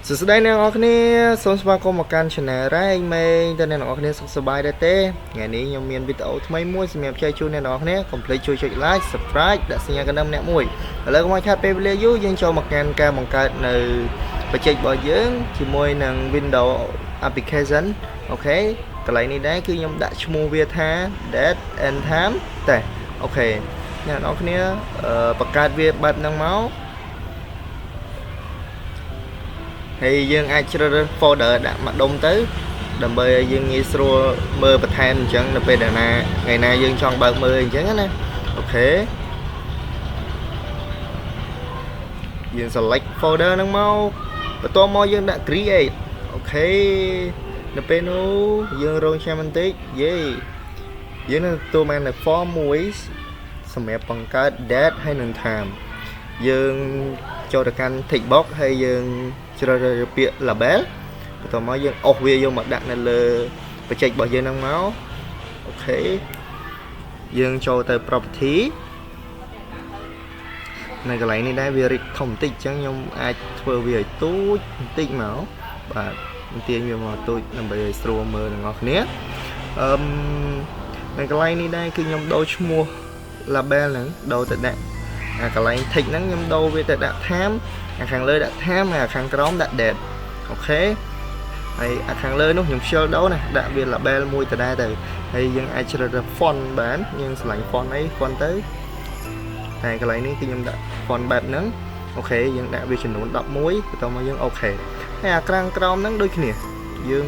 សួស្តីអ្នកនរគ្នាសូមស្វាគមន៍មកកាន់ Channel រ៉ែងមេងតើអ្នកនរគ្នាសុខសប្បាយដែរទេថ្ងៃនេះខ្ញុំមានវីដេអូថ្មីមួយសម្រាប់ចែកជូនអ្នកនរគ្នាកុំភ្លេចជួយចុច Like Subscribe ដាក់សញ្ញាកណ្ដឹងម្នាក់មួយឥឡូវកុំឲ្យខាតពេលវេលាយូរយើងចូលមកកាន់ការបង្កើតនៅបច្ចេករបស់យើងជាមួយនឹង Windows application អូខេកន្លែងនេះដែរគឺខ្ញុំដាក់ឈ្មោះវាថា date and time តែអូខេអ្នកនរគ្នាបង្កើតវាបែបហ្នឹងមកហើយយើងអាចជ្រើសរើស folder ដាក់មកដុំទៅដើម្បីឲ្យយើងងាយស្រួលមើលបន្ថែមអញ្ចឹងនៅពេលដែលណាថ្ងៃណាយើងចង់បើកមើលអញ្ចឹងណាអូខេយើង select folder ហ្នឹងមកបន្ទាប់មកយើងដាក់ create អូខេនៅពេលនោះយើងរងចាំបន្តិចយេយើងនឹងទទួលបាននៅ form មួយសម្រាប់បង្កើត date ហើយនឹង time យើងចូលទៅកាន់ tick box ហើយយើងជ្រើសរើសពាក្យ label បន្ទាប់មកយើងអុសវាយកមកដាក់នៅលើបច្ចេករបស់យើងហ្នឹងមកអូខេយើងចូលទៅ property នៅកន្លែងនេះដែរវារីកធំបន្តិចអញ្ចឹងខ្ញុំអាចធ្វើវាឲ្យទូចបន្តិចមកបាទទាញវាមកទូចដើម្បីឲ្យស្រួលមើលទាំងអស់គ្នានៅកន្លែងនេះដែរគឺខ្ញុំដូរឈ្មោះ label ហ្នឹងដូរទៅដាក់អាកន្លែង tick ហ្នឹងខ្ញុំដូរវាទៅដាក់ time អាខាងលើដាក់ time ហើយអាខាងក្រោមដាក់ date អូខេហើយអាខាងលើនោះខ្ញុំខ្ជិលដូរណាដាក់វា label មួយទៅដែរទៅហើយយើងអាចជ្រើសរើស font បានយើងឆ្លាញ់ font អី font ទៅតែកន្លែងនេះគឺខ្ញុំដាក់ font បែបហ្នឹងអូខេយើងដាក់វាចំនួន11បន្ទាប់មកយើងអូខេហើយអាខាងក្រោមហ្នឹងដូចគ្នាយើង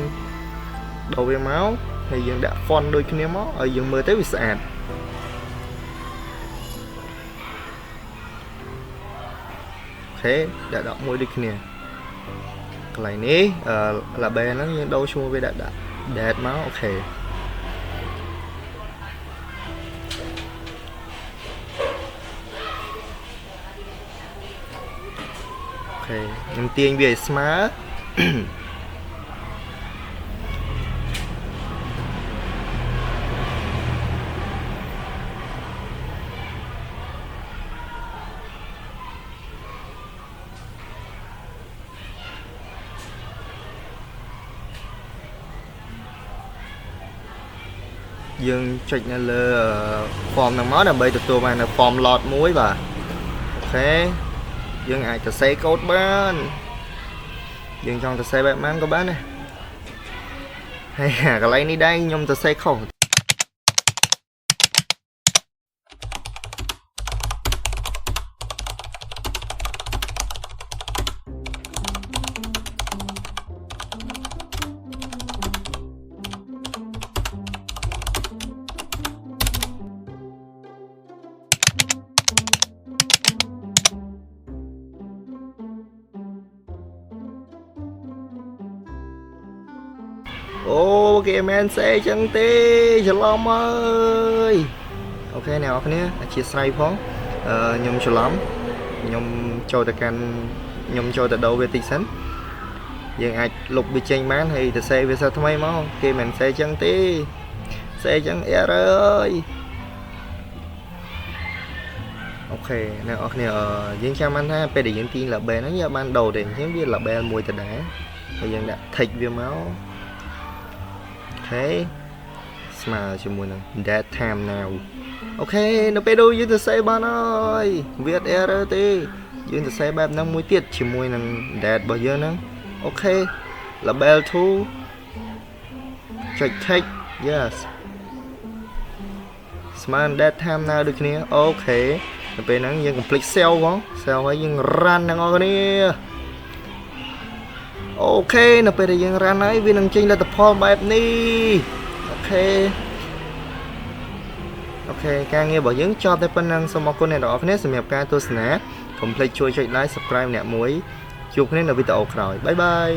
ដូរវាមកហើយយើងដាក់ font ដូចគ្នាមកឲ្យយើងមើលទៅវាស្អាតអូខេដាក់11ដូចគ្នាកន្លែងនេះlabel ហ្នឹងយើងដូរឈ្មោះវាដាក់ date មកអូខេខ្ញុំទាញវាឲ្យស្មើយើងចុចនៅលើ form ហ្នឹងមកដើម្បីទទួលបាននៅ form lot មួយបាទអូខេយើងអាចសរសេរកូដបានយើងចង់សរសេរបែបម៉ានក៏បានដែរហើយកន្លែងនេះដែរខ្ញុំសរសេរខុសអូគេមិនសេចឹងទេច្រឡំអើយអូខេអ្នកនរគ្នាអធិស្ឋានផងខ្ញុំច្រឡំខ្ញុំចូលទៅកាន់ខ្ញុំចូលទៅដូរវាតិចសិនយើងអាចលុបវាចេញបានហើយទៅសេវាសាថ្មីមកគេមិនសេចឹងទេសេចឹង error អើយអូខេអ្នកនរគ្នាយើងចាំបានថាពេលដែលយើងទាញ label ហ្នឹងយើងបានដូរទេអញ្ចឹងវា label មួយទៅដែរហើយយើងដាក់ tick វាមកអូខេស្មើជាមួយនឹង date time now អូខេនៅពេលនោះយើងទៅសេបានហើយវាអត់ error ទេយើងទៅសេបែបហ្នឹងមួយទៀតជាមួយនឹង date របស់យើងហ្នឹងអូខេ label 2ចុច tick yes ស្មើ date time now ដូចគ្នាអូខេនៅពេលហ្នឹងយើង complete cell ផង cell ហើយយើង run ទាំងអស់គ្នាអូខេនៅពេលដែលយើង run ហើយវានឹងចេញលទ្ធផលបែបនេះអូខេការងាររបស់យើងចប់តែប៉ុណ្ណឹងសូមអរគុណអ្នកនរគ្នាសម្រាប់ការទស្សនាកុំភ្លេចជួយចុច like subscribe អ្នកមួយជួបគ្នានៅវីដេអូក្រោយបាយបាយ